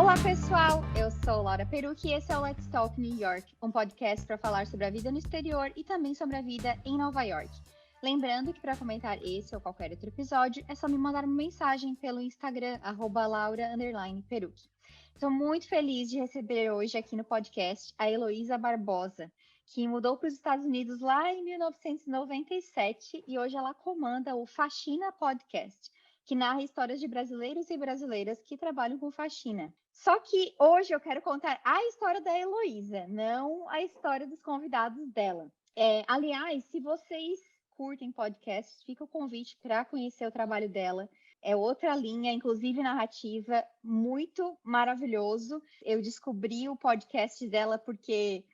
Olá, pessoal! Eu sou Laura Perucchi e esse é o Let's Talk New York, um podcast para falar sobre a vida no exterior e também sobre a vida em Nova York. Lembrando que para comentar esse ou qualquer outro episódio, é só me mandar uma mensagem pelo Instagram, @Laura_Perucchi. Estou muito feliz de receber hoje aqui no podcast a Heloísa Barbosa, que mudou para os Estados Unidos lá em 1997 e hoje ela comanda o Faxina Podcast, que narra histórias de brasileiros e brasileiras que trabalham com faxina. Só que hoje eu quero contar a história da Heloísa, não a história dos convidados dela. Aliás, se vocês curtem podcasts, fica o convite para conhecer o trabalho dela. É outra linha, inclusive narrativa, muito maravilhoso. Eu descobri o podcast dela porque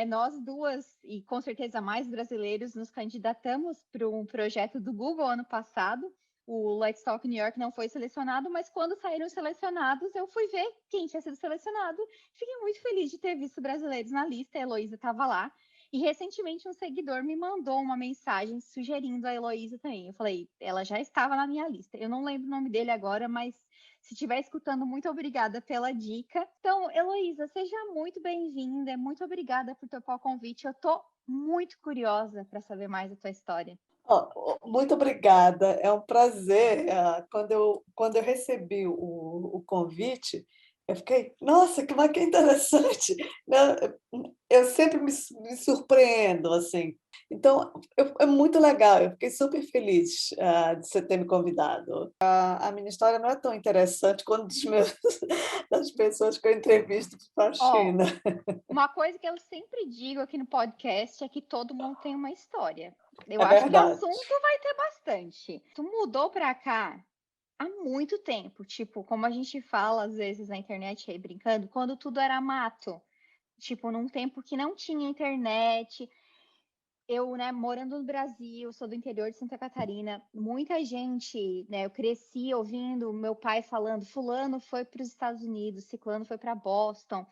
nós duas, e com certeza mais brasileiros, nos candidatamos para um projeto do Google ano passado. O Let's Talk New York não foi selecionado, mas quando saíram selecionados, eu fui ver quem tinha sido selecionado. Fiquei muito feliz de ter visto brasileiros na lista, a Heloísa estava lá. E recentemente um seguidor me mandou uma mensagem sugerindo a Heloísa também. Eu falei, ela já estava na minha lista. Eu não lembro o nome dele agora, mas se estiver escutando, muito obrigada pela dica. Então, Heloísa, seja muito bem-vinda. Muito obrigada por topar o convite. Eu estou muito curiosa para saber mais da tua história. Muito obrigada, é um prazer. Quando eu recebi o convite, eu fiquei, nossa, que interessante! Eu sempre me surpreendo, assim. Então, é muito legal, eu fiquei super feliz de você ter me convidado. A minha história não é tão interessante quanto das pessoas que eu entrevisto para a China. Uma coisa que eu sempre digo aqui no podcast é que todo mundo tem uma história. Eu É acho que verdade. assunto vai ter bastante. Tu mudou para cá há muito tempo, tipo, como a gente fala às vezes na internet aí brincando, quando tudo era mato. Tipo, num tempo que não tinha internet. Eu, morando no Brasil, sou do interior de Santa Catarina, muita gente, eu cresci ouvindo meu pai falando, fulano foi para os Estados Unidos, ciclano foi para Boston.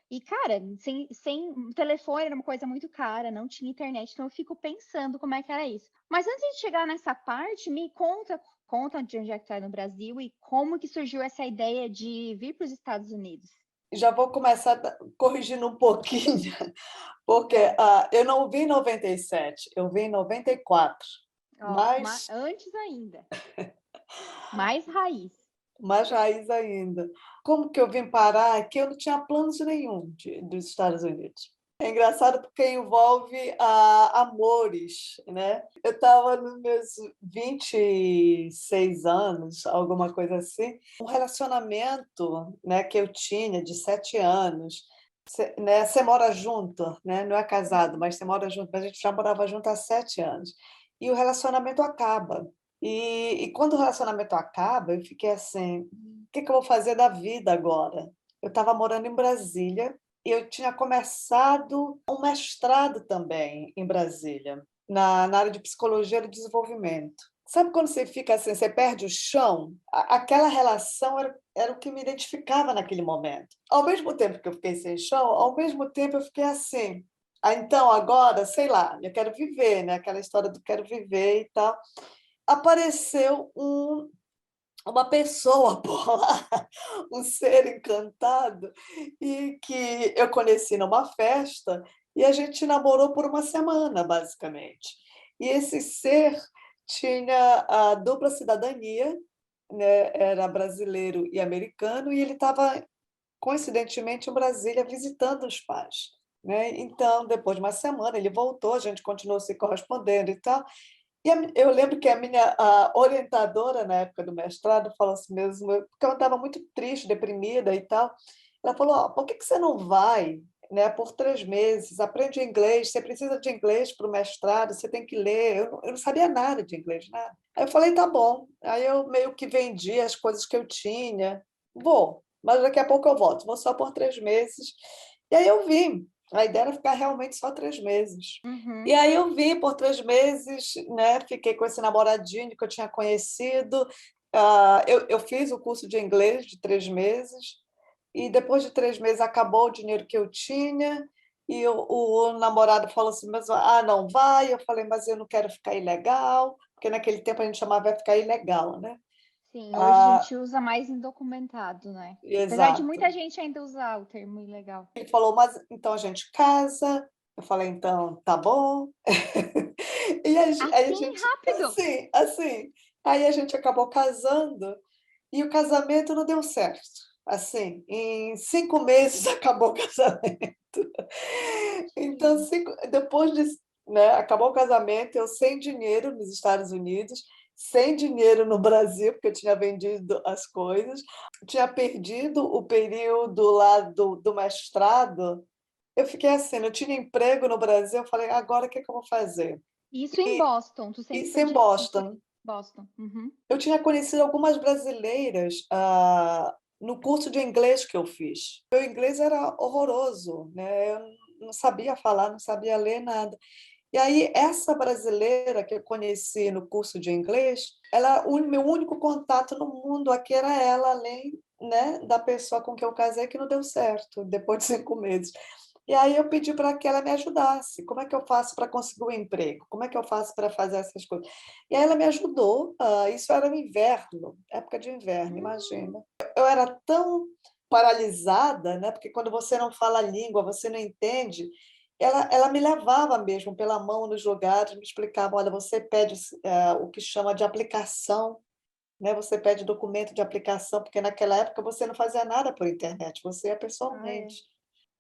E, cara, sem telefone era uma coisa muito cara, não tinha internet, então eu fico pensando como é que era isso. Mas antes de chegar nessa parte, me conta de onde é que tu é no Brasil e como que surgiu essa ideia de vir para os Estados Unidos. Já vou começar corrigindo um pouquinho, porque eu não vi em 97, eu vi em 94, mas Antes ainda, mais raiz. mais raiz ainda. Como que eu vim parar aqui? Eu não tinha planos nenhum dos Estados Unidos. É engraçado porque envolve amores, né? Eu estava nos meus 26 anos, alguma coisa assim, um relacionamento, né, que eu tinha de 7 anos. Você mora junto, né? Não é casado, mas você mora junto. Mas a gente já morava junto há 7 anos. E o relacionamento acaba. E quando o relacionamento acaba, eu fiquei assim, o que eu vou fazer da vida agora? Eu estava morando em Brasília, e eu tinha começado um mestrado também em Brasília, na área de psicologia do desenvolvimento. Sabe quando você fica assim, você perde o chão? Aquela relação era o que me identificava naquele momento. Ao mesmo tempo que eu fiquei sem chão, ao mesmo tempo eu fiquei assim. Então, agora, sei lá, eu quero viver, né? Aquela história do quero viver e tal. Apareceu uma pessoa por lá, um ser encantado, e que eu conheci numa festa, e a gente namorou por uma semana, basicamente. E esse ser tinha a dupla cidadania, né? Era brasileiro e americano, e ele estava, coincidentemente, em Brasília visitando os pais. Né? Então, depois de uma semana, ele voltou, a gente continuou se correspondendo e tal. E eu lembro que a minha orientadora, na época do mestrado, falou assim mesmo, porque eu estava muito triste, deprimida e tal. Ela falou: por que você não vai, né, por 3 meses, aprende inglês, você precisa de inglês para o mestrado, você tem que ler. Eu não sabia nada de inglês, nada. Aí eu falei: tá bom. Aí eu meio que vendi as coisas que eu tinha. Vou, mas daqui a pouco eu volto, vou só por 3 meses. E aí eu vim. A ideia era ficar realmente só 3 meses. Uhum. E aí eu vim por 3 meses, né? Fiquei com esse namoradinho que eu tinha conhecido. Eu fiz o curso de inglês de 3 meses, e depois de 3 meses acabou o dinheiro que eu tinha, e o namorado falou assim, mas não vai. Eu falei, mas eu não quero ficar ilegal, porque naquele tempo a gente chamava de ficar ilegal, né? Sim, hoje a gente usa mais indocumentado, né? Apesar de muita Exato. gente ainda usar o termo ilegal. Ele falou, mas então a gente casa. Eu falei, então, tá bom. E aí a Assim, gente, rápido. assim, aí a gente acabou casando e o casamento não deu certo. Assim, em 5 meses acabou o casamento. Então, Sim. depois de, né, acabou o casamento, eu sem dinheiro nos Estados Unidos, sem dinheiro no Brasil, porque eu tinha vendido as coisas, tinha perdido o período lá do mestrado. Eu fiquei assim, não tinha emprego no Brasil, eu falei, agora o que é que eu vou fazer? Isso em Boston. Tu sempre Isso foi em de Boston. Boston. Uhum. Eu tinha conhecido algumas brasileiras no curso de inglês que eu fiz. Meu inglês era horroroso, né? Eu não sabia falar, não sabia ler nada. E aí, essa brasileira que eu conheci no curso de inglês, o meu único contato no mundo aqui era ela, além, né, da pessoa com quem eu casei, que não deu certo, depois de 5 meses. E aí eu pedi para que ela me ajudasse. Como é que eu faço para conseguir um emprego? Como é que eu faço para fazer essas coisas? E aí ela me ajudou. Isso era no inverno, época de inverno, imagina. Eu era tão paralisada, né? Porque quando você não fala a língua, você não entende. Ela me levava mesmo pela mão nos lugares, me explicava, olha, você pede o que chama de aplicação, né? Você pede documento de aplicação, porque naquela época você não fazia nada por internet, você ia Ah, é. pessoalmente.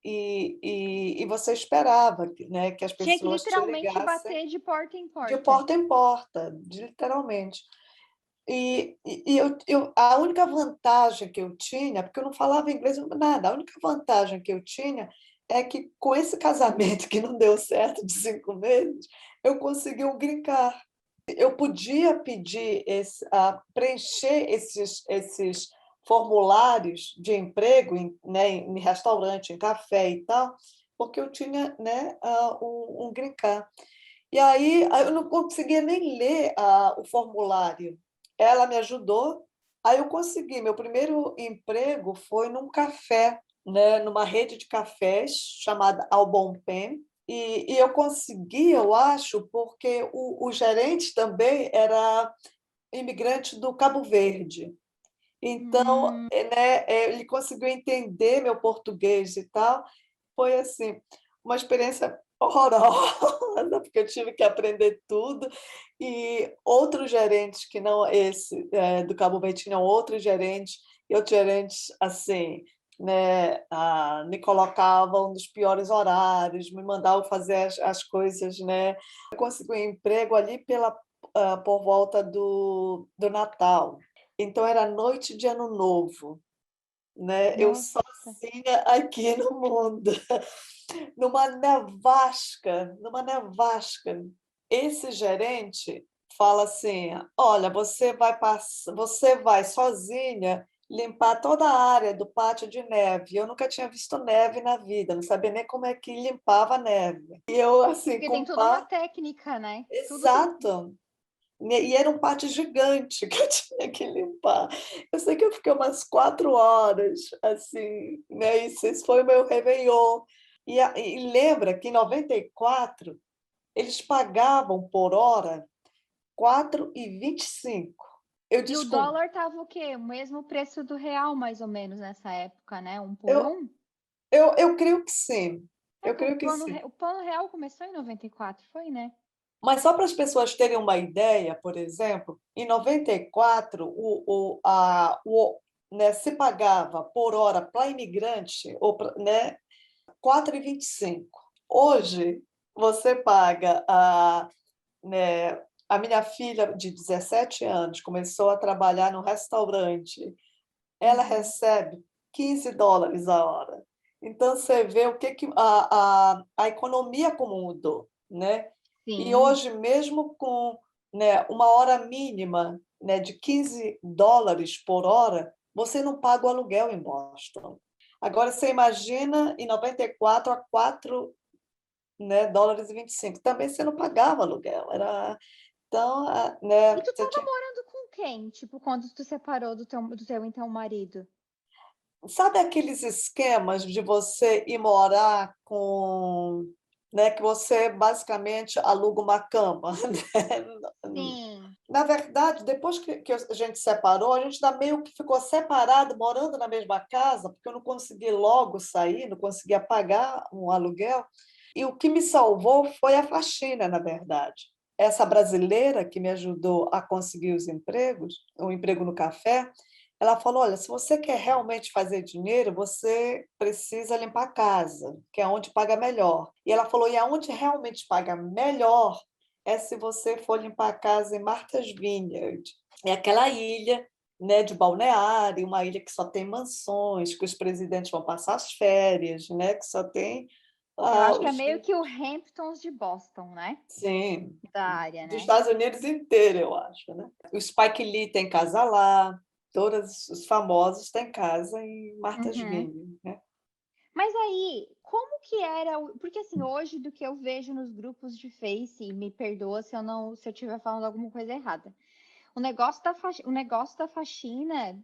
E você esperava, né, que as Tinha que pessoas te literalmente ligassem bater de porta em de porta. porta em porta, literalmente. A única vantagem que eu tinha, porque eu não falava inglês nada, a única vantagem que eu tinha é que com esse casamento que não deu certo de 5 meses, eu consegui um green card. Eu podia pedir preencher esses formulários de emprego né, em restaurante, em café e tal, porque eu tinha, né, um green card. E aí eu não conseguia nem ler o formulário. Ela me ajudou, aí eu consegui. Meu primeiro emprego foi num café, né, numa rede de cafés chamada Albon e eu consegui, eu acho, porque o gerente também era imigrante do Cabo Verde. Então, Hum, né, ele conseguiu entender meu português e tal. Foi assim, uma experiência horrorosa, porque eu tive que aprender tudo. E outros gerentes que não esse do Cabo Verde, tinham outros gerentes, e outros gerentes assim, né, me colocavam nos piores horários, me mandavam fazer as coisas, né. Eu consegui um emprego ali por volta do Natal. Então era noite de Ano Novo, né, eu nossa. sozinha aqui no mundo, numa nevasca. Esse gerente fala assim: "Olha, você vai sozinha limpar toda a área do pátio de neve". Eu nunca tinha visto neve na vida, não sabia nem como é que limpava a neve. E eu, assim, Porque com tem um toda uma pá técnica, né? Tudo tem. exato. E era um pátio gigante que eu tinha que limpar. Eu sei que eu fiquei umas 4 horas, assim, né, e esse foi o meu réveillon. E lembra que em 94 eles pagavam por hora 4,25. Eu E o descobri dólar tava o quê? O mesmo preço do real, mais ou menos, nessa época, né? Um por eu um? eu creio que sim, É eu que o creio que sim. o plano real começou em 94, foi, né? Mas só para as pessoas terem uma ideia, por exemplo, em 94, né, se pagava por hora para imigrante, né, 4,25. Hoje, você paga né, a minha filha de 17 anos começou a trabalhar no restaurante, ela Uhum. recebe US$ 15 a hora. Então, você vê o que, a economia como mudou, né? E Sim. hoje, mesmo com, né, uma hora mínima, né, de US$ 15 por hora, você não paga o aluguel em Boston. Agora, você imagina em 94 a 4, né, dólares e 25. Também você não pagava aluguel. Então, E né, tu você tava tinha. morando com quem? Tipo, quando tu separou do teu então marido? Sabe aqueles esquemas de você ir morar com, né, que você basicamente aluga uma cama, né? Sim. Na verdade, depois que a gente separou, a gente ainda meio que ficou separado, morando na mesma casa, porque eu não consegui logo sair, não conseguia pagar um aluguel. E o que me salvou foi a faxina, na verdade. Essa brasileira que me ajudou a conseguir os empregos, o emprego no café, ela falou: olha, se você quer realmente fazer dinheiro, você precisa limpar a casa, que é onde paga melhor. E ela falou: e aonde realmente paga melhor é se você for limpar a casa em Martha's Vineyard. É aquela ilha, né, de balneário, uma ilha que só tem mansões, que os presidentes vão passar as férias, né, que só tem Eu acho que é os meio que o Hamptons de Boston, né? sim, Da área, dos né? Estados Unidos inteiro, eu acho, né? O Spike Lee tem casa lá, todos os famosos têm casa em Martha's Uhum. Vineyard, né? Mas aí, como que era porque assim, hoje do que eu vejo nos grupos de Face, e me perdoa se eu estiver falando alguma coisa errada. O negócio da faxina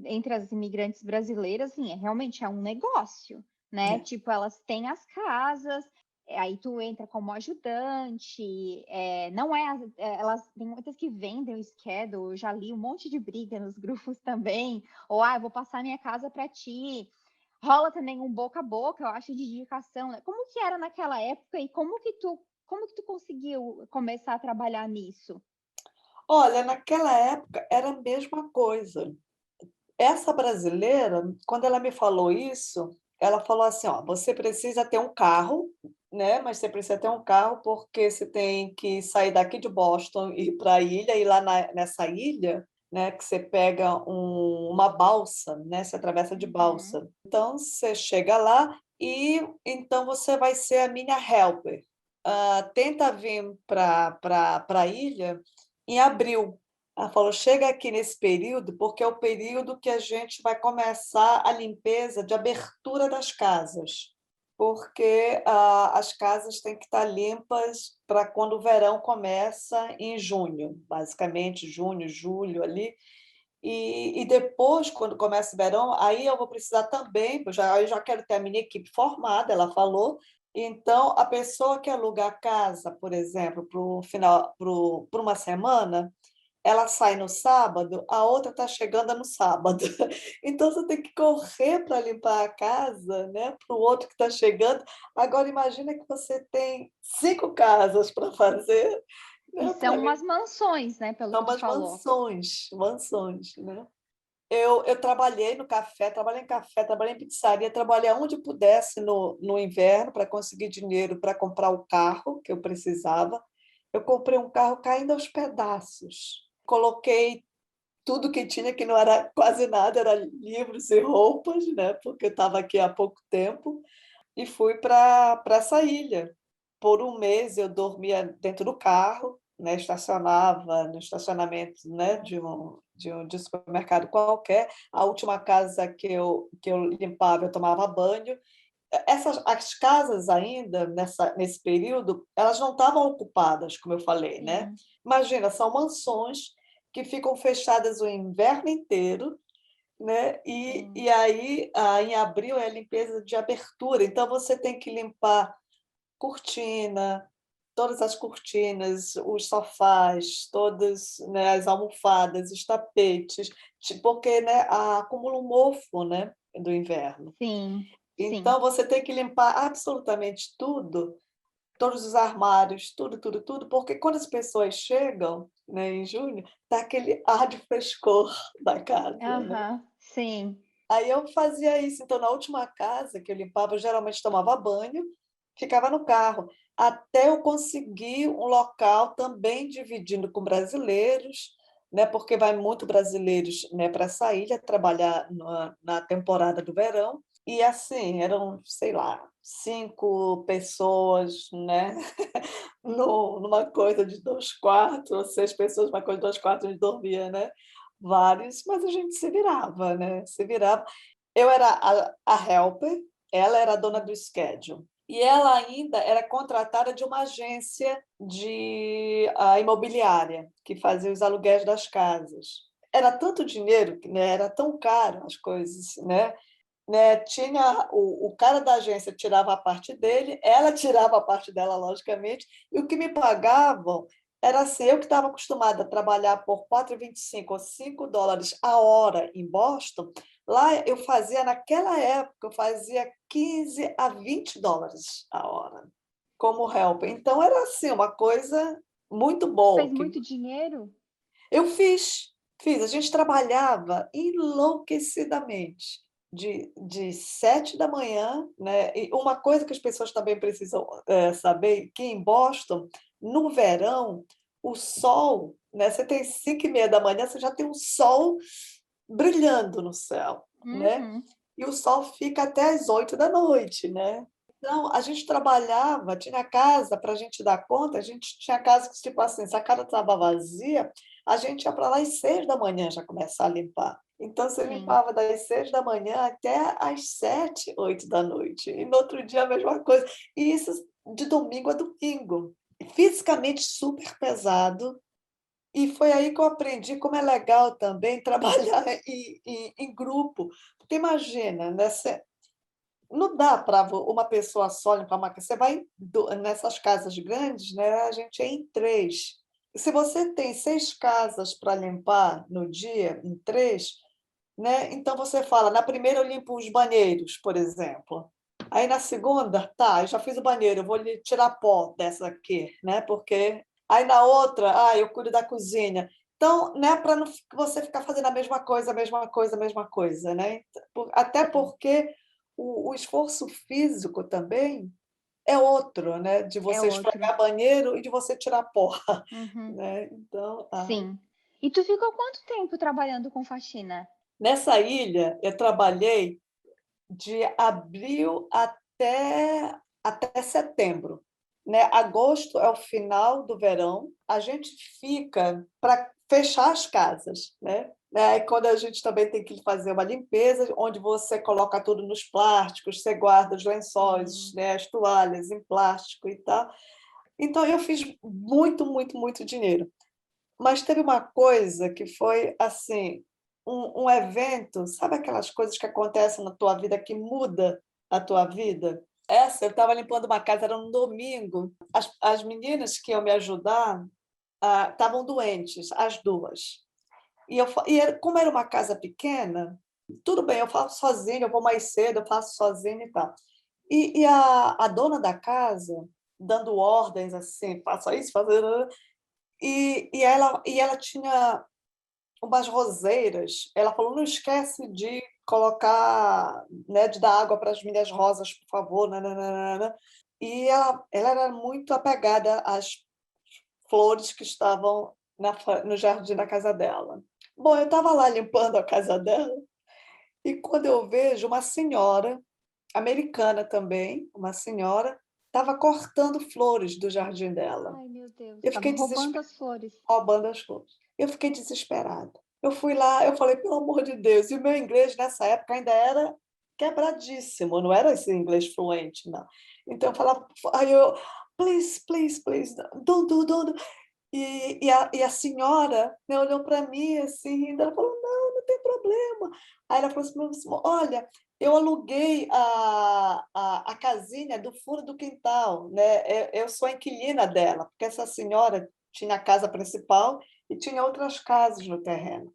entre as imigrantes brasileiras, assim, realmente é um negócio, né? É. Tipo, elas têm as casas, aí tu entra como ajudante, não é, elas tem muitas que vendem o schedule, eu já li um monte de briga nos grupos também, ou eu vou passar minha casa para ti. Rola também um boca a boca, eu acho, de indicação, né? Como que era naquela época e como que tu conseguiu começar a trabalhar nisso? Olha, naquela época era a mesma coisa. Essa brasileira, quando ela me falou isso, ela falou assim: "Ó, você precisa ter um carro, né, mas você precisa ter um carro, porque você tem que sair daqui de Boston e ir para a ilha, e lá nessa ilha, né, que você pega uma balsa, né, você atravessa de Uhum. balsa. Então você chega lá e então você vai ser a minha helper. Tenta vir para a ilha em abril". Ela falou: "Chega aqui nesse período, porque é o período que a gente vai começar a limpeza de abertura das casas, porque, as casas têm que estar limpas para quando o verão começa em junho, basicamente junho, julho, ali. E depois, quando começa o verão, aí eu vou precisar também, eu já quero ter a minha equipe formada", ela falou. Então, a pessoa que aluga a casa, por exemplo, para o final para uma semana, ela sai no sábado, a outra está chegando no sábado. Então você tem que correr para limpar a casa, né, para o outro que está chegando. Agora imagina que você tem 5 casas para fazer, E né, são para umas limpar. mansões, né, pelo São que tu umas falou. mansões, mansões, né. Eu trabalhei no café, trabalhei em café, trabalhei em pizzaria, trabalhei aonde pudesse no inverno para conseguir dinheiro para comprar o carro que eu precisava. Eu comprei um carro caindo aos pedaços. Coloquei tudo que tinha, que não era quase nada, era livros e roupas, né, porque eu estava aqui há pouco tempo, e fui para essa ilha. Por um mês eu dormia dentro do carro, né, estacionava no estacionamento, né, de um supermercado qualquer. A última casa que eu limpava, eu tomava banho. As casas ainda, nesse período, elas não estavam ocupadas, como eu falei, né. Sim, Imagina, são mansões que ficam fechadas o inverno inteiro, né, e sim. e aí, em abril é a limpeza de abertura, então você tem que limpar cortina, todas as cortinas, os sofás, todas, né, as almofadas, os tapetes, porque, né, acumula um mofo, né, do inverno. Sim, sim. Então você tem que limpar absolutamente tudo, todos os armários, tudo, tudo, tudo, porque quando as pessoas chegam, né, em junho, tá aquele ar de frescor da casa, né. Aham, sim. Aí eu fazia isso, então na última casa que eu limpava, eu geralmente tomava banho, ficava no carro, até eu conseguir um local também dividindo com brasileiros, né, porque vai muito brasileiros, né, para essa ilha trabalhar na temporada do verão, e assim, eram, sei lá, 5 pessoas, né, numa coisa de 2 quartos, ou 6 pessoas, uma coisa de 2 quartos, a gente dormia, né, vários, mas a gente se virava, né, se virava. Eu era a helper, ela era a dona do schedule. E ela ainda era contratada de uma agência imobiliária, que fazia os aluguéis das casas. Era tanto dinheiro, né, era tão caro as coisas, né, tinha o cara da agência tirava a parte dele, ela tirava a parte dela, logicamente, e o que me pagavam era assim, eu que estava acostumada a trabalhar por 4,25 ou $5 a hora em Boston, lá eu fazia, naquela época, eu fazia 15 a $20 a hora como helper. Então, era assim, uma coisa muito boa. Fez muito dinheiro? Eu fiz. A gente trabalhava enlouquecidamente, de 7 da manhã, né? E uma coisa que as pessoas também precisam saber, que em Boston, no verão, o sol, né? Você tem 5:30 da manhã, você já tem um sol brilhando no céu, né? Uhum. E o sol fica até às 8 da noite, né? Então, a gente trabalhava, tinha casa para a gente dar conta, a gente tinha casa que, tipo assim, se a casa estava vazia, a gente ia para lá às 6 da manhã já começar a limpar. Então, você Sim. limpava das 6 da manhã até às 7, 8 da noite. E no outro dia a mesma coisa. E isso de domingo a domingo. Fisicamente super pesado. E foi aí que eu aprendi como é legal também trabalhar em grupo. Porque imagina, né? Não dá para uma pessoa só limpar uma casa. Você vai nessas casas grandes, né? A gente é em três. Se você tem 6 casas para limpar no dia, em três, né? Então você fala, na primeira eu limpo os banheiros, por exemplo. Aí na segunda, tá, eu já fiz o banheiro, eu vou lhe tirar pó dessa aqui, né? Porque aí na outra, eu cuido da cozinha. Então, né, para não você ficar fazendo a mesma coisa, a mesma coisa, a mesma coisa, né? Até Sim. porque o esforço físico também é outro, né? De É você outro. esfregar banheiro e de você tirar pó, Uhum. né? Então, Sim. E tu ficou quanto tempo trabalhando com faxina? nessa ilha eu trabalhei de abril até setembro, né? Agosto é o final do verão, a gente fica para fechar as casas, né? Aí quando a gente também tem que fazer uma limpeza, onde você coloca tudo nos plásticos, você guarda os lençóis, Sim. né, as toalhas em plástico e tal. Então eu fiz muito, muito, muito dinheiro. Mas teve uma coisa que foi assim, um evento, sabe aquelas coisas que acontecem na tua vida que muda a tua vida? Eu estava limpando uma casa, era um domingo. As meninas que iam me ajudar estavam doentes, as duas. Como era uma casa pequena, tudo bem, eu faço sozinha, eu vou mais cedo, eu faço sozinha e tal. E a dona da casa, dando ordens assim, faça isso, faça isso, e ela tinha umas roseiras. Ela falou: não esquece de colocar, né, de dar água para as minhas rosas, por favor. Nananana. E ela era muito apegada às flores que estavam no jardim da casa dela. Bom, eu estava lá limpando a casa dela e quando eu vejo uma senhora, americana também, uma senhora, estava cortando flores do jardim dela. Ai, meu Deus. Eu Estavam fiquei roubando desesperada. as flores. Roubando as flores. Eu fiquei desesperada. Eu fui lá, eu falei, pelo amor de Deus, e o meu inglês nessa época ainda era quebradíssimo, não era esse inglês fluente, não. Então eu falava, aí eu, please, please, please, don't. E a senhora, né, olhou para mim assim, rindo, ela falou, não, não tem problema. Aí ela falou assim, olha, eu aluguei a casinha do fundo do quintal, né? Eu sou a inquilina dela, porque essa senhora tinha a casa principal e tinha outras casas no terreno.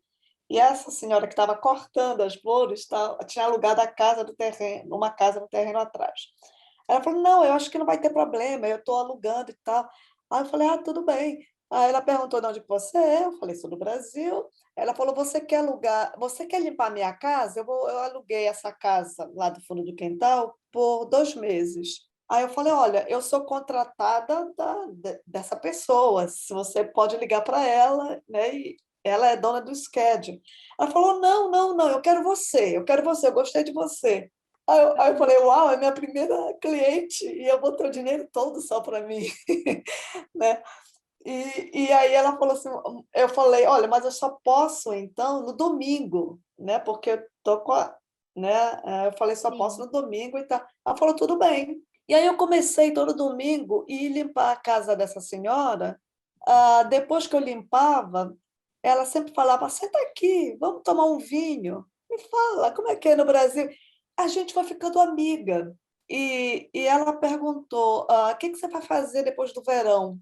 E essa senhora que estava cortando as flores tinha alugado a casa do terreno, uma casa no terreno atrás. Ela falou, não, eu acho que não vai ter problema, eu estou alugando e tal. Aí eu falei, tudo bem. Aí ela perguntou de onde que você é, eu falei, sou do Brasil. Ela falou, você quer alugar, você quer limpar minha casa? Eu aluguei essa casa lá do fundo do quintal por 2 meses. Aí eu falei, olha, eu sou contratada dessa pessoa, se você pode ligar para ela, né? E ela é dona do schedule. Ela falou, não, não, não, eu quero você, eu gostei de você. Aí eu falei, uau, é minha primeira cliente e eu botei o dinheiro todo só para mim, né? E aí ela falou assim, eu falei, olha, mas eu só posso então no domingo, né? Porque eu tô né? Eu falei, só posso Sim. no domingo e tal. Ela falou, tudo bem. E aí eu comecei todo domingo ir limpar a casa dessa senhora. Depois que eu limpava, ela sempre falava, senta aqui, vamos tomar um vinho. Me fala, como é que é no Brasil? A gente vai ficando amiga. E ela perguntou, o que você vai fazer depois do verão?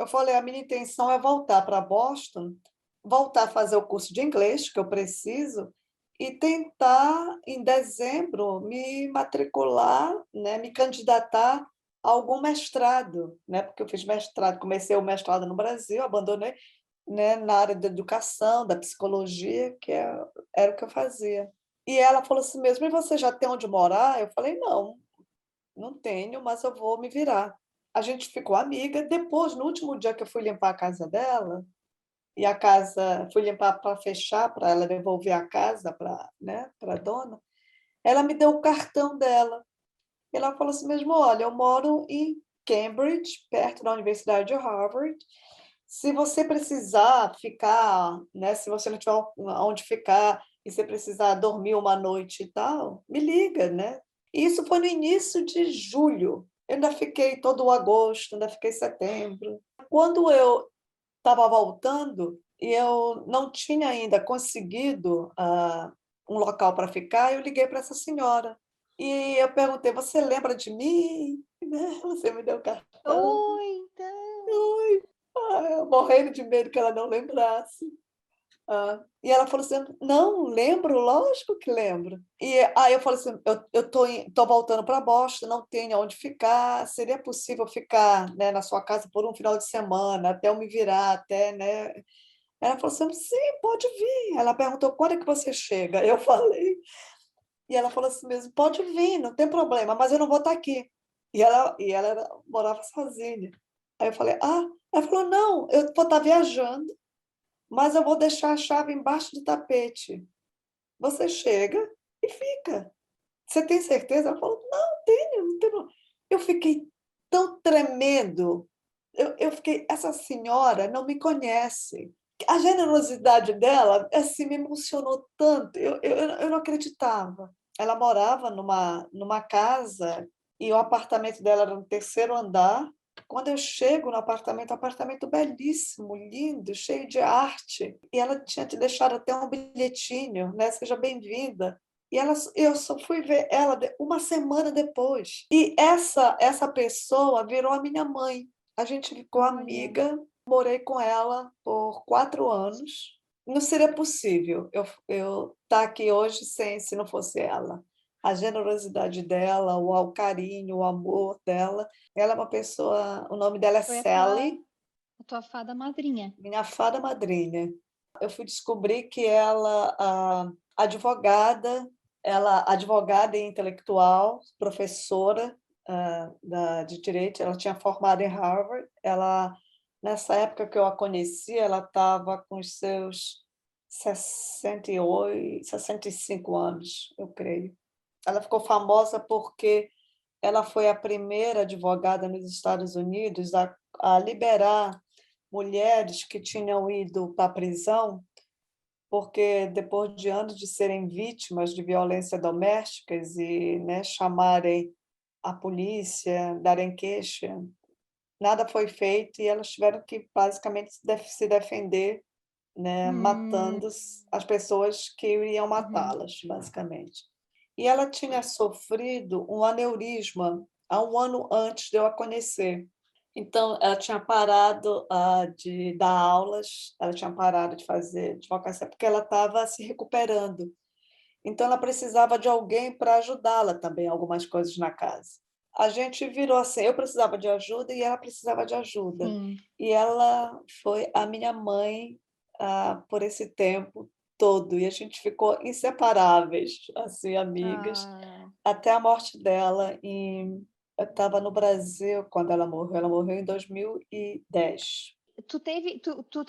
eu falei, a minha intenção é voltar para Boston, voltar a fazer o curso de inglês, que eu preciso, e tentar, em dezembro, me matricular, né, me candidatar a algum mestrado, né, porque eu fiz mestrado, comecei o mestrado no Brasil, abandonei, né, na área da educação, da psicologia, era o que eu fazia. E ela falou assim mesmo: "E você já tem onde morar?" Eu falei: "Não, não tenho, mas eu vou me virar". A gente ficou amiga. Depois, no último dia que eu fui limpar a casa dela, e a casa fui limpar para fechar, para ela devolver a casa para, né, para a dona, ela me deu o cartão dela. Ela falou assim mesmo: "Olha, eu moro em Cambridge, perto da Universidade de Harvard. Se você precisar ficar, né, se você não tiver onde ficar e você precisar dormir uma noite e tal, me liga, né". E isso foi no início de julho. Eu ainda fiquei todo o agosto, ainda fiquei setembro. Quando eu estava voltando e eu não tinha ainda conseguido, um local para ficar, eu liguei para essa senhora. E eu perguntei: "Você lembra de mim? Né, você me deu o cartão". Oi, então. Oi. Eu morrendo de medo que ela não lembrasse. E ela falou assim: "Não, lembro, lógico que lembro". E aí eu falei assim: "Eu tô voltando para Boston, não tenho onde ficar, seria possível ficar, né, na sua casa por um final de semana, até eu me virar, até, né". Ela falou assim: "Sim, pode vir". Ela perguntou: "Quando é que você chega?". Eu falei e ela falou assim mesmo: "Pode vir, não tem problema, mas eu não vou estar aqui". E ela morava sozinha. Aí eu falei: "Ah". Ela falou: "Não, eu vou estar viajando, mas eu vou deixar a chave embaixo do tapete. Você chega e fica. Você tem certeza?". Ela falou: "Não, tenho, não tenho". Eu fiquei tão tremendo. Eu fiquei, essa senhora não me conhece. A generosidade dela, assim, me emocionou tanto, eu não acreditava. Ela morava numa casa e o apartamento dela era no terceiro andar. Quando eu chego no apartamento, um apartamento belíssimo, lindo, cheio de arte, e ela tinha te deixado até um bilhetinho, né, "Seja bem-vinda". Eu só fui ver ela uma semana depois. E essa pessoa virou a minha mãe. A gente ficou Olha, amiga, morei com ela por 4 anos. Não seria possível eu estar aqui hoje sem se não fosse ela. A generosidade dela, o carinho, o amor dela. Ela é uma pessoa, o nome dela é foi Sally, a tua fada madrinha. minha fada madrinha. Eu fui descobrir que ela, advogada e intelectual, professora, de direito, ela tinha formado em Harvard. Ela, nessa época que eu a conheci, ela estava com os seus 68, 65 anos, eu creio. Ela ficou famosa porque ela foi a primeira advogada nos Estados Unidos a liberar mulheres que tinham ido para a prisão, porque depois de anos de serem vítimas de violência domésticas e, né, chamarem a polícia, darem queixa, nada foi feito e elas tiveram que basicamente se defender, né, Hum, matando as pessoas que iriam uhum. matá-las, basicamente. E ela tinha sofrido um aneurisma há um ano antes de eu a conhecer. Então, ela tinha parado, de dar aulas, ela tinha parado de fazer advocacia, porque ela estava se recuperando. Então, ela precisava de alguém para ajudá-la também, algumas coisas na casa. A gente virou assim, eu precisava de ajuda e ela precisava de ajuda. Sim. E ela foi a minha mãe, por esse tempo todo, e a gente ficou inseparáveis, assim, amigas, Ah, até a morte dela eu estava no Brasil quando ela morreu em 2010.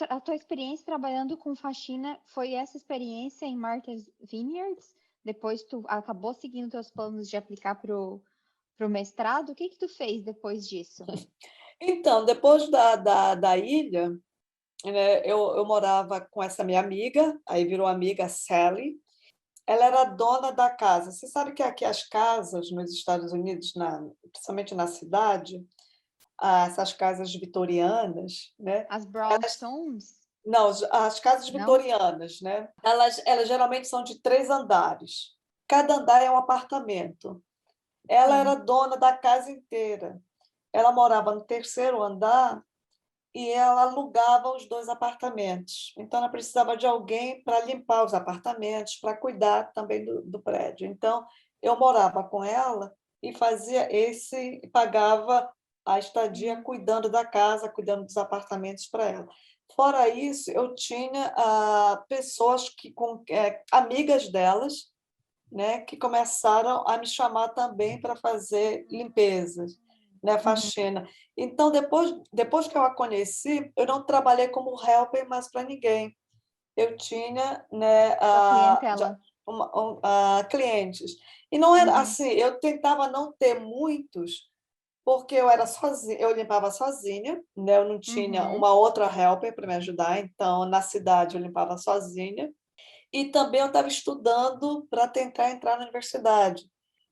a tua experiência trabalhando com faxina foi essa experiência em Martha's Vineyards? Depois tu acabou seguindo teus planos de aplicar pro mestrado? O que que tu fez depois disso? Então, depois da ilha, né, eu morava com essa minha amiga, aí virou amiga Sally. Ela era dona da casa. Você sabe que aqui as casas nos Estados Unidos, principalmente na cidade, essas casas vitorianas, né? As Elas, brownstones? não, as casas Não? vitorianas, né? Elas geralmente são de 3 andares. Cada andar é um apartamento. Ela era Sim. dona da casa inteira. Ela morava no terceiro andar e ela alugava os 2 apartamentos. Então, ela precisava de alguém para limpar os apartamentos, para cuidar também do prédio. Então, eu morava com ela e pagava a estadia Uhum. cuidando da casa, cuidando dos apartamentos para ela. Fora isso, eu tinha pessoas amigas delas, né, que começaram a me chamar também para fazer limpezas, né, Uhum. faxina. Então, depois que eu a conheci, eu não trabalhei como helper mais para ninguém. Eu tinha, né, Sua já clientela. clientes. E não era Uhum. assim, eu tentava não ter muitos, porque eu era sozinha, eu limpava sozinha, né, eu não tinha Uhum. uma outra helper para me ajudar, então na cidade eu limpava sozinha. E também eu estava estudando para tentar entrar na universidade.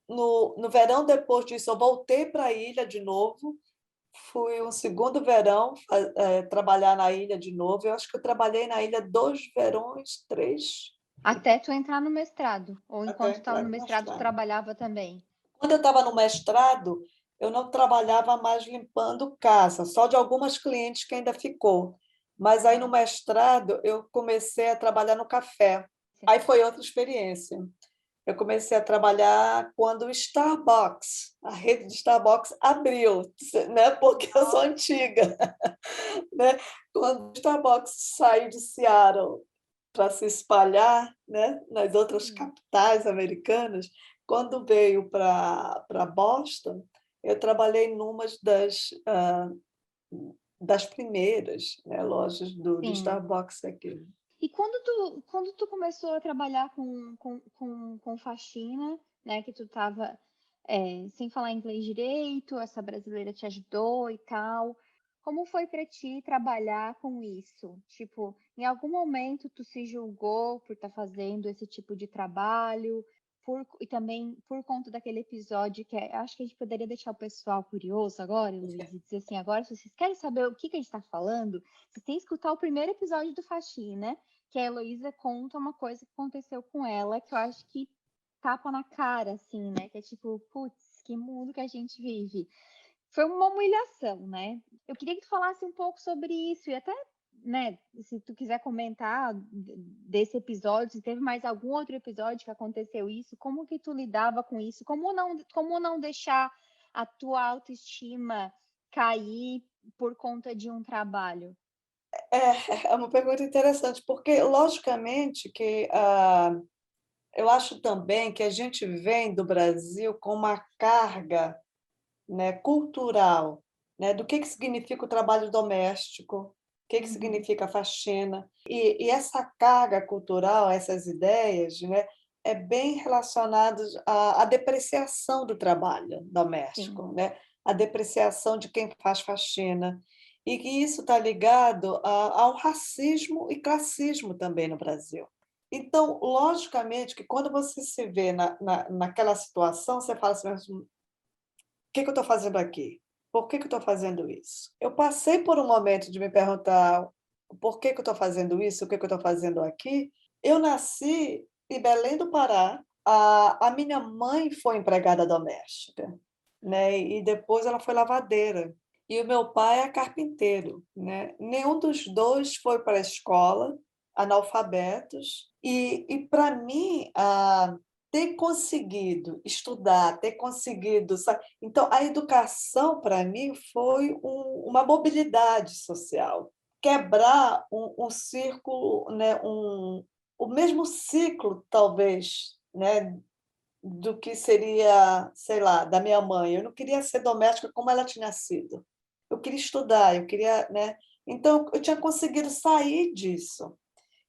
No verão depois disso, eu voltei para a ilha de novo, fui um segundo verão trabalhar na ilha de novo. Eu acho que eu trabalhei na ilha 2 verões, 3, Até tu entrar no mestrado, ou até enquanto tu estava entrar no no mestrado, tu mestrado. trabalhava também? Quando eu estava no mestrado, eu não trabalhava mais limpando casa, só de algumas clientes que ainda ficou. Mas aí no Tá. mestrado eu comecei a trabalhar no café. Aí foi outra experiência. Eu comecei a trabalhar quando o Starbucks, a rede de Starbucks abriu, né? Porque eu sou antiga, né? Quando o Starbucks saiu de Seattle para se espalhar, né, nas outras Hum. capitais americanas, quando veio para Boston, eu trabalhei numa das primeiras, né, lojas do Sim. Starbucks aqui. E quando tu começou a trabalhar com faxina, né, que tu estava sem falar inglês direito, essa brasileira te ajudou e tal, como foi para ti trabalhar com isso? Tipo, em algum momento tu se julgou por estar fazendo esse tipo de trabalho? E também por conta daquele episódio acho que a gente poderia deixar o pessoal curioso agora, Luiz, e dizer assim, agora se vocês querem saber o que a gente está falando, vocês têm que escutar o primeiro episódio do Faxina, que a Heloísa conta uma coisa que aconteceu com ela, que eu acho que tapa na cara, assim, né? Que é tipo, putz, que mundo que a gente vive. Foi uma humilhação, né? Eu queria que tu falasse um pouco sobre isso e até, né, se tu quiser comentar desse episódio, se teve mais algum outro episódio que aconteceu isso, como que tu lidava com isso? Como não deixar a tua autoestima cair por conta de um trabalho? É uma pergunta interessante, porque logicamente que eu acho também que a gente vem do Brasil com uma carga, né, cultural, né, do que significa o trabalho doméstico, o que Uhum. significa a faxina. E essa carga cultural, essas ideias, né, é bem relacionada à depreciação do trabalho Sim. doméstico, né, a depreciação de quem faz faxina. E que isso está ligado ao racismo e classismo também no Brasil. Então, logicamente, que quando você se vê naquela situação, você fala assim: "Mas que eu estou fazendo aqui? Por que eu estou fazendo isso?". Eu passei por um momento de me perguntar por que eu estou fazendo isso, o que eu estou fazendo aqui. Eu nasci em Belém do Pará, a minha mãe foi empregada doméstica, né, e depois ela foi lavadeira. E o meu pai é carpinteiro, né. Nenhum dos 2 foi para a escola, analfabetos, e para mim, ter conseguido estudar, ter conseguido, então, a educação para mim foi uma mobilidade social, quebrar um círculo, né, o mesmo ciclo, talvez, né, do que seria, sei lá, da minha mãe. Eu não queria ser doméstica como ela tinha sido. Eu queria estudar, eu queria, né, então eu tinha conseguido sair disso.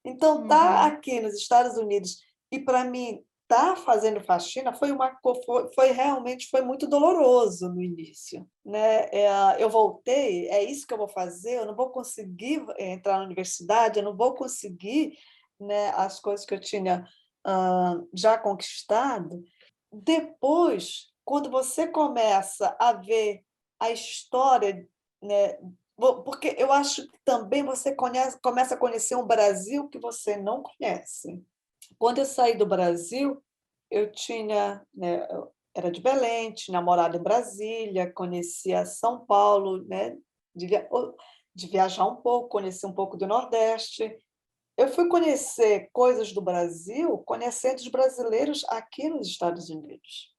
Então, tá Uhum. aqui nos Estados Unidos e para mim tá fazendo faxina foi realmente foi muito doloroso no início, né. Eu voltei, é isso que eu vou fazer, eu não vou conseguir entrar na universidade, eu não vou conseguir, né, as coisas que eu tinha, já conquistado. Depois, quando você começa a ver a história, né, porque eu acho que também você começa a conhecer um Brasil que você não conhece. Quando eu saí do Brasil, eu tinha, né, eu era de Belém, tinha morado em Brasília, conhecia São Paulo, né, de viajar um pouco, conhecer um pouco do Nordeste. Eu fui conhecer coisas do Brasil, conhecendo os brasileiros aqui nos Estados Unidos,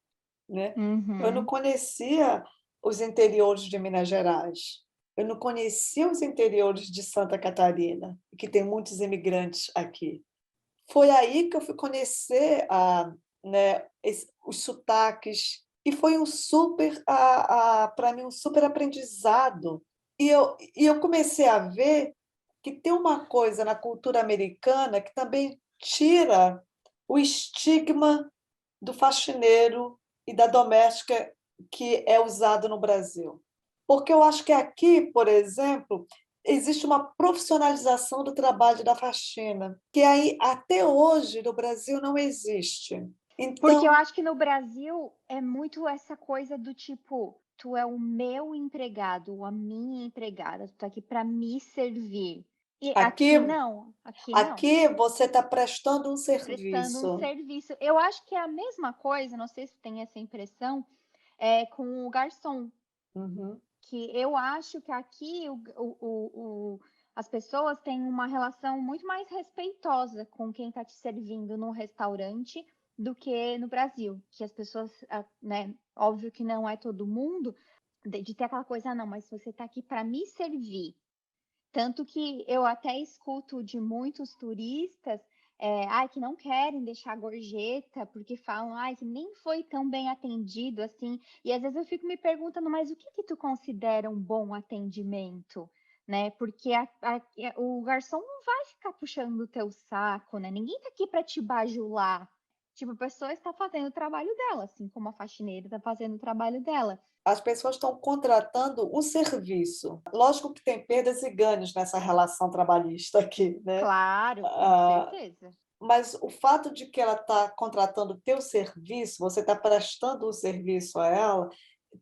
né? Eu não Uhum. conhecia os interiores de Minas Gerais, eu não conhecia os interiores de Santa Catarina, que tem muitos imigrantes aqui. Foi aí que eu fui conhecer né, os sotaques, e foi um super, para mim, um super aprendizado. E eu comecei a ver que tem uma coisa na cultura americana que também tira o estigma do faxineiro e da doméstica que é usado no Brasil. Porque eu acho que aqui, por exemplo, existe uma profissionalização do trabalho da faxina, que aí até hoje no Brasil não existe. Porque eu Então, acho que no Brasil é muito essa coisa do tipo, tu é o meu empregado, ou a minha empregada, tu tá aqui para me servir. E aqui, aqui não. aqui você está prestando um Prestando um serviço. serviço. Eu acho que é a mesma coisa, não sei se tem essa impressão, com o garçom, Uhum. que eu acho que aqui as pessoas têm uma relação muito mais respeitosa com quem está te servindo no restaurante do que no Brasil, que as pessoas, né, óbvio que não é todo mundo, de ter aquela coisa, não, mas você está aqui para me servir. Tanto que eu até escuto de muitos turistas, que não querem deixar gorjeta, porque falam, que nem foi tão bem atendido assim. E às vezes eu fico me perguntando, mas o que que tu considera um bom atendimento? Né? Porque o garçom não vai ficar puxando o teu saco, né? Ninguém tá aqui para te bajular. Tipo, a pessoa está fazendo o trabalho dela, assim como a faxineira está fazendo o trabalho dela. As pessoas estão contratando um serviço. Lógico que tem perdas e ganhos nessa relação trabalhista aqui, né? Claro, com Ah, certeza. mas o fato de que ela está contratando o teu serviço, você está prestando o serviço a ela,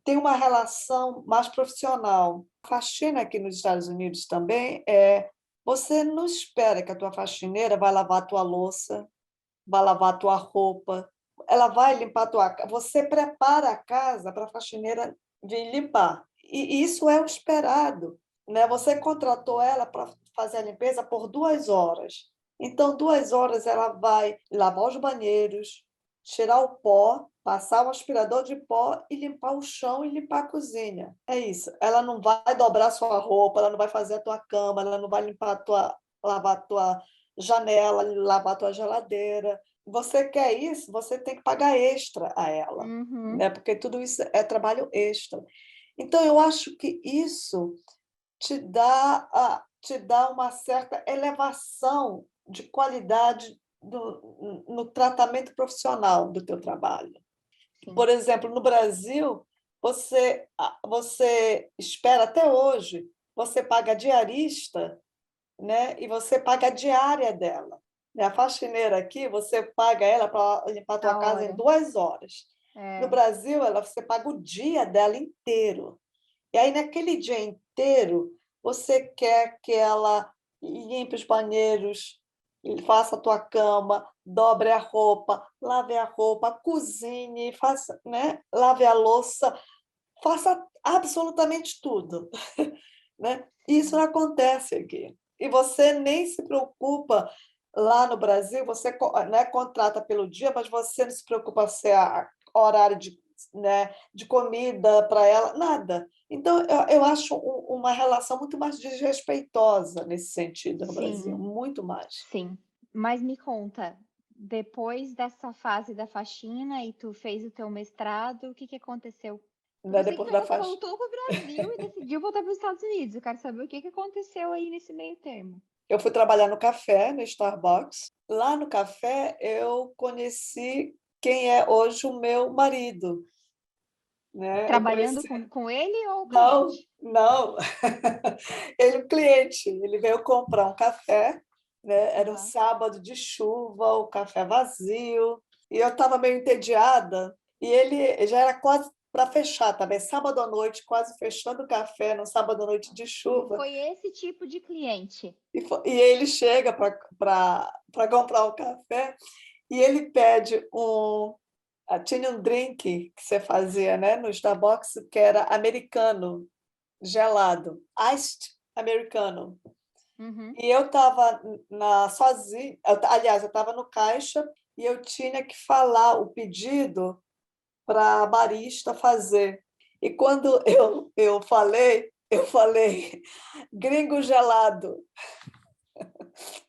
tem uma relação mais profissional. A faxina aqui nos Estados Unidos também você não espera que a tua faxineira vai lavar a tua louça, vai lavar a tua roupa, ela vai limpar a tua casa. Você prepara a casa para a faxineira vir limpar. E isso é o esperado, né? Você contratou ela para fazer a limpeza por 2 horas. Então, 2 horas ela vai lavar os banheiros, tirar o pó, passar o aspirador de pó e limpar o chão e limpar a cozinha. É isso. Ela não vai dobrar sua roupa, ela não vai fazer a tua cama, ela não vai lavar a tua janela, lavar a tua geladeira. Você quer isso, você tem que pagar extra a ela, Uhum. né? Porque tudo isso é trabalho extra. Então, eu acho que isso te dá uma certa elevação de qualidade no tratamento profissional do teu trabalho. Sim. Por exemplo, no Brasil, você espera até hoje, você paga diarista, né? E você paga a diária dela. Né? A faxineira aqui, você paga ela para limpar a tua A casa em hora. 2 horas. No É, Brasil, você paga o dia dela inteiro. E aí, naquele dia inteiro, você quer que ela limpe os banheiros, faça a tua cama, dobre a roupa, cozinhe, faça, né? Lave a louça, faça absolutamente tudo. Né? E isso sim. não acontece aqui. E você nem se preocupa lá no Brasil, você, né, contrata pelo dia, mas você não se preocupa se é horário né, de comida para ela, nada. Então, eu acho uma relação muito mais desrespeitosa nesse sentido no Brasil, Sim, muito mais. sim. Mas me conta, depois dessa fase da faxina e tu fez o teu mestrado, o que que aconteceu? Porque Né, eu sei que depois da tu faixa. voltou para o Brasil e decidiu voltar para os Estados Unidos. Eu quero saber o que que aconteceu aí nesse meio termo. Eu fui trabalhar no café, no Starbucks. Lá no café, eu conheci quem é hoje o meu marido. Né? Eu Trabalhando conheci. com ele ou o Não, cliente? não. Ele, o cliente, ele veio comprar um café, né? Era um Aham. sábado de chuva, o café vazio, e eu estava meio entediada, e ele já era quase para fechar também, sábado à noite, quase fechando o café, no sábado à noite de E chuva, foi esse tipo de cliente. e ele chega para comprar o café, e ele pede tinha um drink que você fazia, né, no Starbucks, que era americano, gelado, iced americano. Uhum. E eu estava sozinha, aliás, eu estava no caixa e eu tinha que falar o pedido para a barista fazer. E quando eu falei gringo gelado.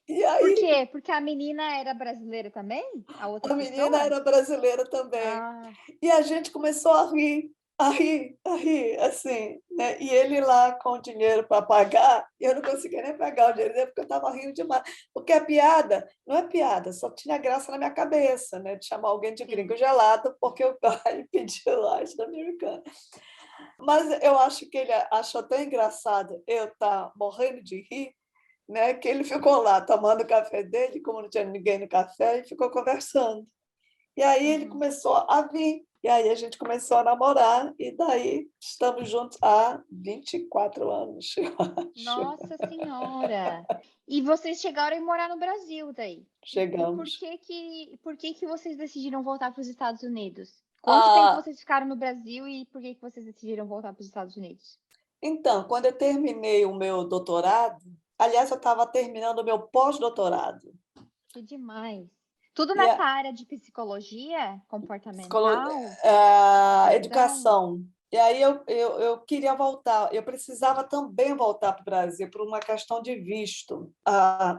E Por aí quê? Porque a menina era brasileira também? A outra a menina pessoa? era brasileira também. Ah, E a gente começou a rir, a rir, a rir, assim, né? E ele lá com o dinheiro para pagar, e eu não conseguia nem pegar o dinheiro dele porque eu estava rindo demais. Porque a piada não é piada, só tinha graça na minha cabeça, né? De chamar alguém de sim. gringo gelado porque o pai pediu lá de americana. Mas eu acho que ele achou tão engraçado eu estar morrendo de rir, né? Que ele ficou lá tomando o café dele, como não tinha ninguém no café, e ficou conversando. E aí ele Uhum. começou a vir. E aí a gente começou a namorar, e daí estamos juntos há 24 anos, eu acho. Nossa Senhora! E vocês chegaram a morar no Brasil daí? E Chegamos. por que que vocês decidiram voltar para os Estados Unidos? Quanto tempo Ah, vocês ficaram no Brasil e por que que vocês decidiram voltar para os Estados Unidos? então, quando eu terminei o meu doutorado, aliás, eu estava terminando o meu pós-doutorado. Que demais! Tudo E nessa a área de psicologia psicolo- comportamental? a Educação? educação. E aí eu queria voltar, eu precisava também voltar para o Brasil por uma questão de visto.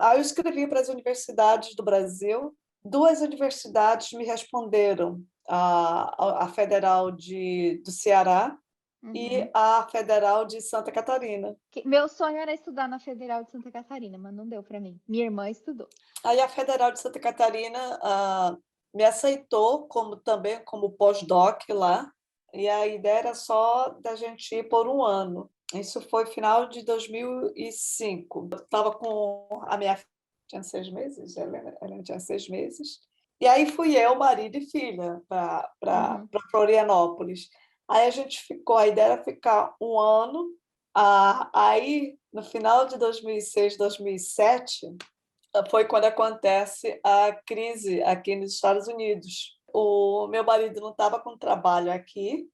Aí eu escrevi para as universidades do Brasil, duas universidades me responderam, a Federal do Ceará e Uhum. a Federal de Santa Catarina. Meu sonho era estudar na Federal de Santa Catarina, mas não deu para mim. Minha irmã estudou. Aí a Federal de Santa Catarina me aceitou também como pós-doc lá, e a ideia era só da gente ir por um ano. Isso foi final de 2005. Eu estava com a minha filha, tinha 6 meses, Helena tinha 6 meses, e aí fui eu, marido e filha para Uhum. Florianópolis. Aí a gente ficou, a ideia era ficar um ano, aí no final de 2006, 2007, foi quando acontece a crise aqui nos Estados Unidos. O meu marido não estava com trabalho aqui,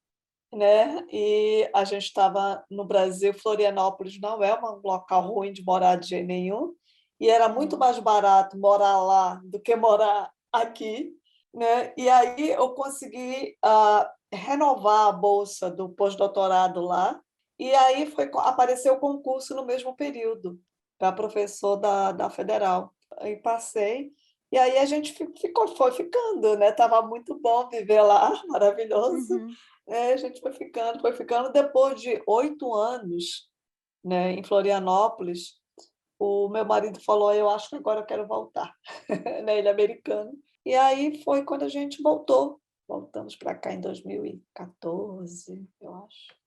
né? E a gente estava no Brasil. Florianópolis não é um local ruim de morar de jeito nenhum, e era muito Uhum. mais barato morar lá do que morar aqui, né? E aí eu consegui renovar a bolsa do pós-doutorado lá, e aí apareceu o concurso no mesmo período para professor da Federal. Aí passei. E aí a gente foi ficando, né? Tava muito bom viver lá, maravilhoso. Uhum. A gente foi ficando, foi ficando. Depois de 8 anos, né, em Florianópolis, o meu marido falou: eu acho que agora eu quero voltar. Né, ele é americano. E aí foi quando a gente voltou. Voltamos para cá em 2014, eu acho.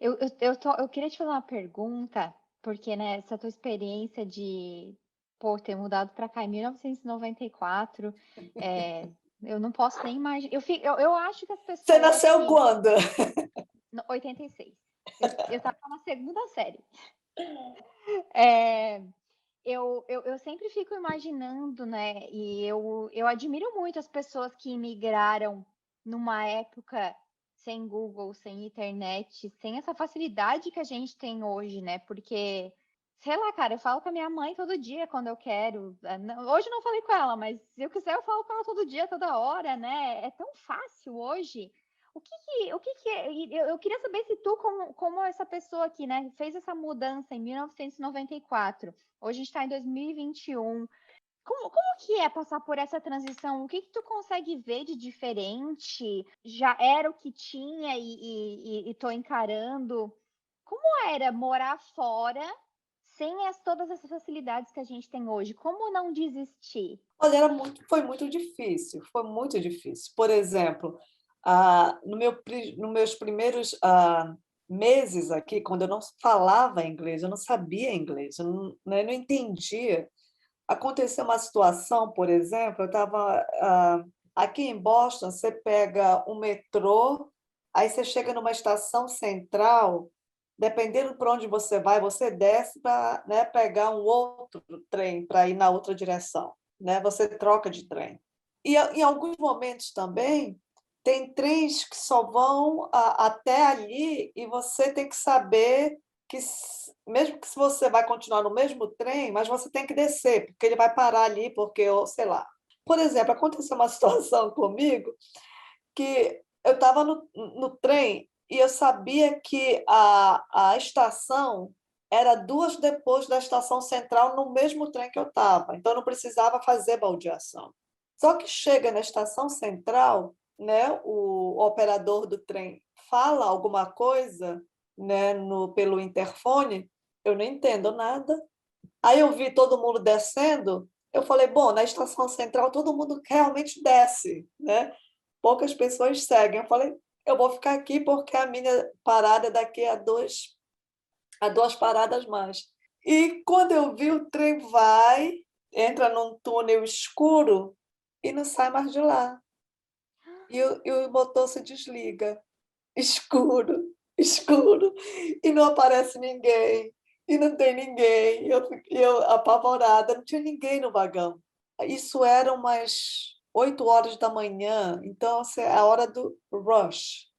Eu queria te fazer uma pergunta, porque, né, essa tua experiência de, pô, ter mudado para cá em 1994, eu não posso nem imaginar. Eu acho que as Você pessoas nasceu que. quando? 86. Eu estava na segunda série. É, eu sempre fico imaginando, né? E eu admiro muito as pessoas que imigraram numa época sem Google, sem internet, sem essa facilidade que a gente tem hoje, né? Porque, sei lá, cara, eu falo com a minha mãe todo dia quando eu quero. Hoje eu não falei com ela, mas se eu quiser eu falo com ela todo dia, toda hora, né? É tão fácil hoje. O que que é? Eu queria saber se tu, como essa pessoa aqui, né, fez essa mudança em 1994. Hoje a gente está em 2021. Como que é passar por essa transição? O que que tu consegue ver de diferente? Já era o que tinha e tô encarando. Como era morar fora sem todas essas facilidades que a gente tem hoje? Como não desistir? Olha, foi muito difícil, foi muito difícil. Por exemplo, nos meus primeiros meses aqui, quando eu não falava inglês, eu não sabia inglês, eu não, né, não entendia. Aconteceu uma situação, por exemplo, eu estava aqui em Boston, você pega um metrô, aí você chega numa estação central, dependendo para onde você desce para, né, pegar um outro trem para ir na outra direção, né? Você troca de trem. E em alguns momentos também tem trens que só vão até ali e você tem que saber mesmo que se você vai continuar no mesmo trem, mas você tem que descer, porque ele vai parar ali, porque, ou sei lá. Por exemplo, aconteceu uma situação comigo que eu estava no trem e eu sabia que a estação era 2 depois da estação central no mesmo trem que eu estava, então eu não precisava fazer baldeação. Só que chega na estação central, né, o operador do trem fala alguma coisa, né, pelo interfone, eu não entendo nada. Aí eu vi todo mundo descendo, eu falei, bom, na estação central todo mundo realmente desce, né? Poucas pessoas seguem. Eu falei, eu vou ficar aqui porque a minha parada é daqui a 2 paradas mais. E quando eu vi, o trem vai, entra num túnel escuro e não sai mais de lá. E o motor se desliga. Escuro, escuro, e não aparece ninguém, e não tem ninguém. Eu apavorada, não tinha ninguém no vagão. Isso era umas 8 horas da manhã, então assim, é a hora do rush.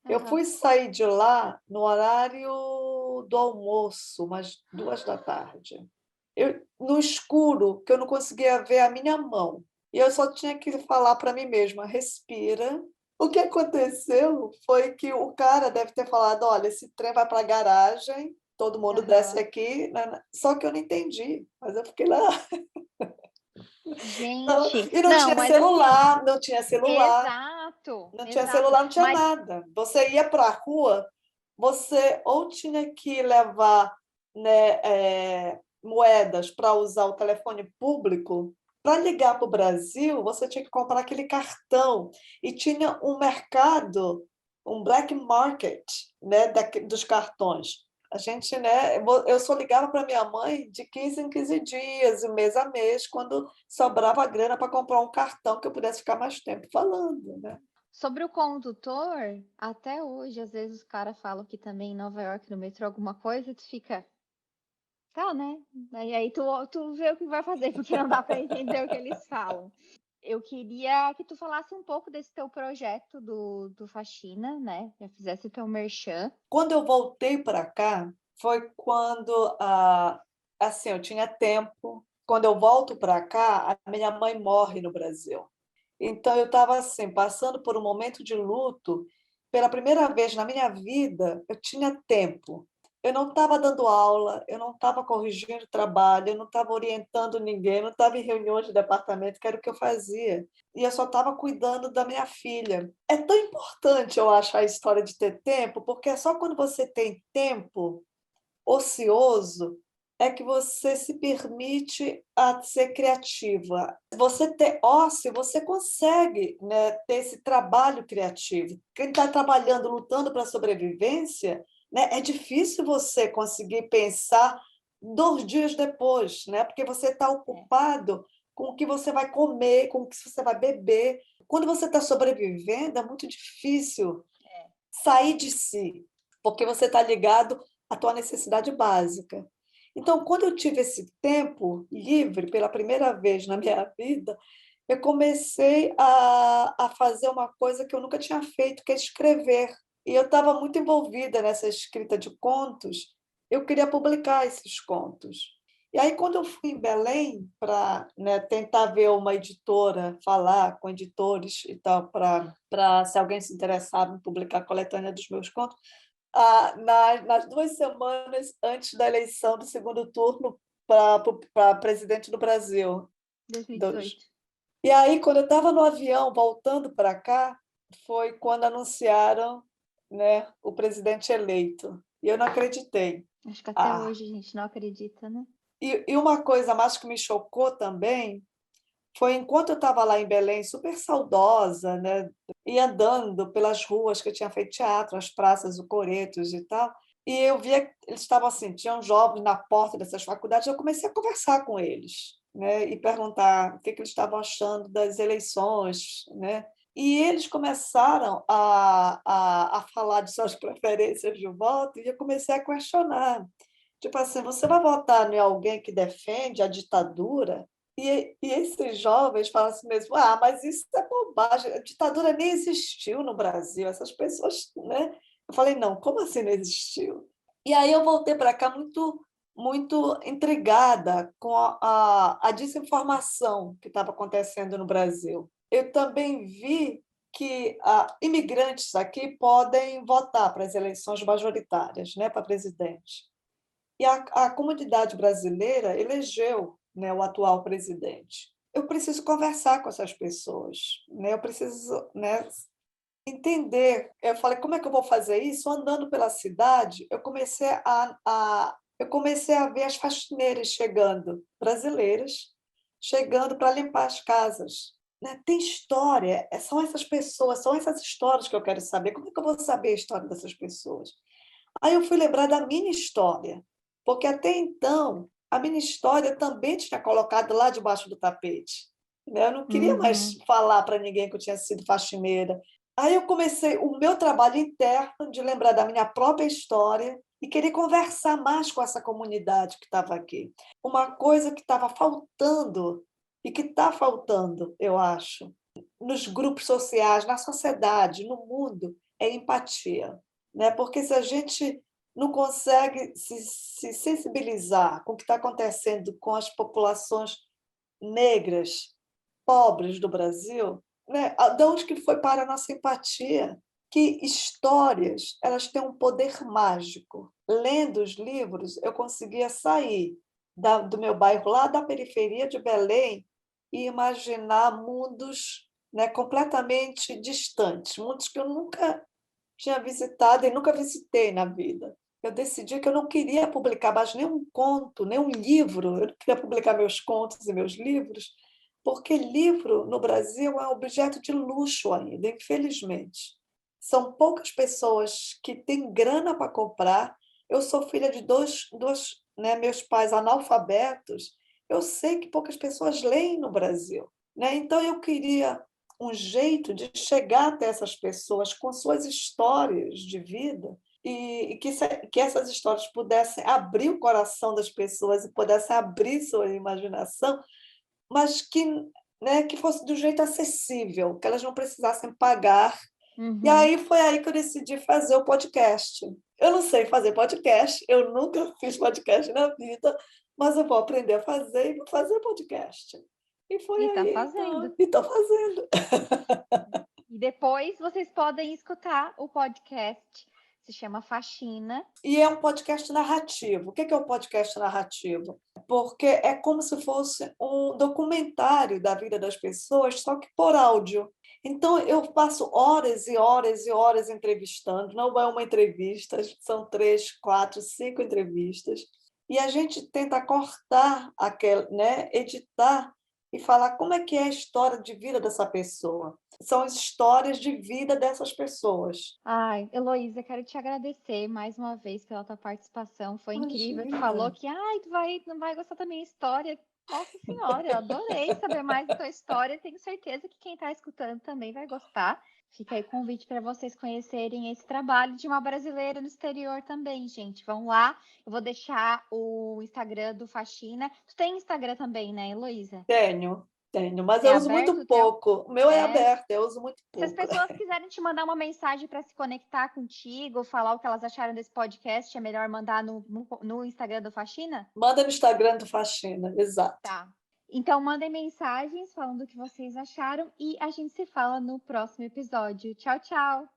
Eu Aham. fui sair de lá no horário do almoço, umas 2 da tarde. No escuro, que eu não conseguia ver a minha mão. E eu só tinha que falar para mim mesma: respira. O que aconteceu foi que o cara deve ter falado: olha, esse trem vai para a garagem, todo mundo desce Aham. aqui. Só que eu não entendi, mas eu fiquei lá. Gente, E não não, tinha mas assim, celular, não tinha celular. exato, Não tinha exato. celular, não tinha Mas nada. Você ia para a rua, você ou tinha que levar, né, moedas para usar o telefone público. Para ligar para o Brasil, você tinha que comprar aquele cartão. E tinha um mercado, um black market, né, dos cartões. A gente, né, eu só ligava para minha mãe de 15 em 15 dias, mês a mês, quando sobrava grana para comprar um cartão que eu pudesse ficar mais tempo falando, né? sobre o condutor, até hoje, às vezes os caras falam que também em Nova York, no metrô, alguma coisa, tu fica, tá, né? Aí tu vê o que vai fazer, porque não dá para entender o que eles falam. Eu queria que tu falasse um pouco desse teu projeto do Faxina, né? Já fizesse o teu merchan. Quando eu voltei para cá, foi quando, assim, eu tinha tempo. Quando eu volto para cá, a minha mãe morre no Brasil. Então eu estava assim, passando por um momento de luto. Pela primeira vez na minha vida, eu tinha tempo. Eu não estava dando aula, eu não estava corrigindo trabalho, eu não estava orientando ninguém, eu não estava em reuniões de departamento, que era o que eu fazia. E eu só estava cuidando da minha filha. É tão importante, eu acho, a história de ter tempo, porque é só quando você tem tempo ocioso é que você se permite a ser criativa. Você ter ócio, você consegue, né, ter esse trabalho criativo. Quem está trabalhando, lutando para a sobrevivência, né, é difícil você conseguir pensar 2 dias depois, né, porque você está É, ocupado com o que você vai comer, com o que você vai beber. Quando você está sobrevivendo, é muito difícil é. sair de si, porque você está ligado à tua necessidade básica. Então, quando eu tive esse tempo livre pela primeira vez na minha vida, eu comecei a fazer uma coisa que eu nunca tinha feito, que é escrever. E eu estava muito envolvida nessa escrita de contos, eu queria publicar esses contos. E aí, quando eu fui em Belém para, né, tentar ver uma editora, falar com editores e tal, para se alguém se interessava em publicar a coletânea dos meus contos, nas 2 semanas antes da eleição do segundo turno para presidente do Brasil. Dos... 2018. E aí, quando eu estava no avião voltando para cá, foi quando anunciaram, né, o presidente eleito. E eu não acreditei. Acho que até Ah, hoje a gente não acredita, né? e uma coisa mais que me chocou também foi enquanto eu estava lá em Belém, super saudosa, né, e andando pelas ruas que eu tinha feito teatro, as praças, o Coretos e tal, e eu via que eles estavam assim, tinham jovens na porta dessas faculdades, eu comecei a conversar com eles, né, e perguntar o que eles estavam achando das eleições, né, e eles começaram a falar de suas preferências de voto, e eu comecei a questionar. Tipo assim, você vai votar em alguém que defende a ditadura? E esses jovens falam assim mesmo: ah, mas isso é bobagem, a ditadura nem existiu no Brasil, essas pessoas, né? Eu falei: não, como assim não existiu? E aí eu voltei para cá muito, muito intrigada com a desinformação que estava acontecendo no Brasil. Eu também vi que imigrantes aqui podem votar para as eleições majoritárias, né, para presidente. E a comunidade brasileira elegeu, né, o atual presidente. Eu preciso conversar com essas pessoas, né? Eu preciso, né, entender. Eu falei, como é que eu vou fazer isso? Andando pela cidade, eu comecei a ver as faxineiras chegando, brasileiras, chegando para limpar as casas. Né? Tem história, são essas pessoas, são essas histórias que eu quero saber. Como é que eu vou saber a história dessas pessoas? Aí eu fui lembrar da minha história, porque até então a minha história também tinha colocado lá debaixo do tapete. Né? Eu não queria mais Uhum. falar para ninguém que eu tinha sido faxineira. Aí eu comecei o meu trabalho interno de lembrar da minha própria história e querer conversar mais com essa comunidade que estava aqui. Uma coisa que estava faltando e que está faltando, eu acho, nos grupos sociais, na sociedade, no mundo, é empatia. Né? Porque se a gente não consegue se sensibilizar com o que está acontecendo com as populações negras, pobres do Brasil, né? De onde que foi para a nossa empatia? Que histórias, elas têm um poder mágico. Lendo os livros, eu conseguia sair do meu bairro, lá da periferia de Belém, e imaginar mundos, né, completamente distantes, mundos que eu nunca tinha visitado e nunca visitei na vida. Eu decidi que eu não queria publicar mais nenhum conto, nenhum livro, eu não queria publicar meus contos e meus livros, porque livro no Brasil é um objeto de luxo ainda, infelizmente. São poucas pessoas que têm grana para comprar. Eu sou filha de dois, né, meus pais analfabetos. Eu sei que poucas pessoas leem no Brasil. Né? Então, eu queria um jeito de chegar até essas pessoas com suas histórias de vida e que essas histórias pudessem abrir o coração das pessoas e pudessem abrir sua imaginação, mas que, né, que fosse do jeito acessível, que elas não precisassem pagar. E Uhum. aí foi aí que eu decidi fazer o podcast. Eu não sei fazer podcast, eu nunca fiz podcast na vida, mas eu vou aprender a fazer e vou fazer podcast. E foi E tá aí, fazendo. então, e estou fazendo. E depois vocês podem escutar o podcast, se chama Faxina. E é um podcast narrativo. O que é o podcast narrativo? Porque é como se fosse um documentário da vida das pessoas, só que por áudio. Então, eu passo horas e horas e horas entrevistando. Não é uma entrevista, são 3, 4, 5 entrevistas. E a gente tenta cortar né, editar e falar como é que é a história de vida dessa pessoa. São as histórias de vida dessas pessoas. Ai, Heloísa, quero te agradecer mais uma vez pela tua participação. Foi incrível. Tu Imagina! falou que, ai, não vai gostar da minha história. Nossa Senhora, eu adorei saber mais da tua história. Tenho certeza que quem está escutando também vai gostar. Fica aí o convite para vocês conhecerem esse trabalho de uma brasileira no exterior também, gente. Vão lá. Eu vou deixar o Instagram do Faxina. Tu tem Instagram também, né, Heloísa? Tenho, mas É eu uso muito aberto o teu? pouco. O meu é É. aberto, eu uso muito Se as pouco. pessoas quiserem te mandar uma mensagem para se conectar contigo, falar o que elas acharam desse podcast, é melhor mandar no Instagram do Faxina? Manda no Instagram do Faxina, exato. Tá. Então, mandem mensagens falando o que vocês acharam e a gente se fala no próximo episódio. Tchau, tchau!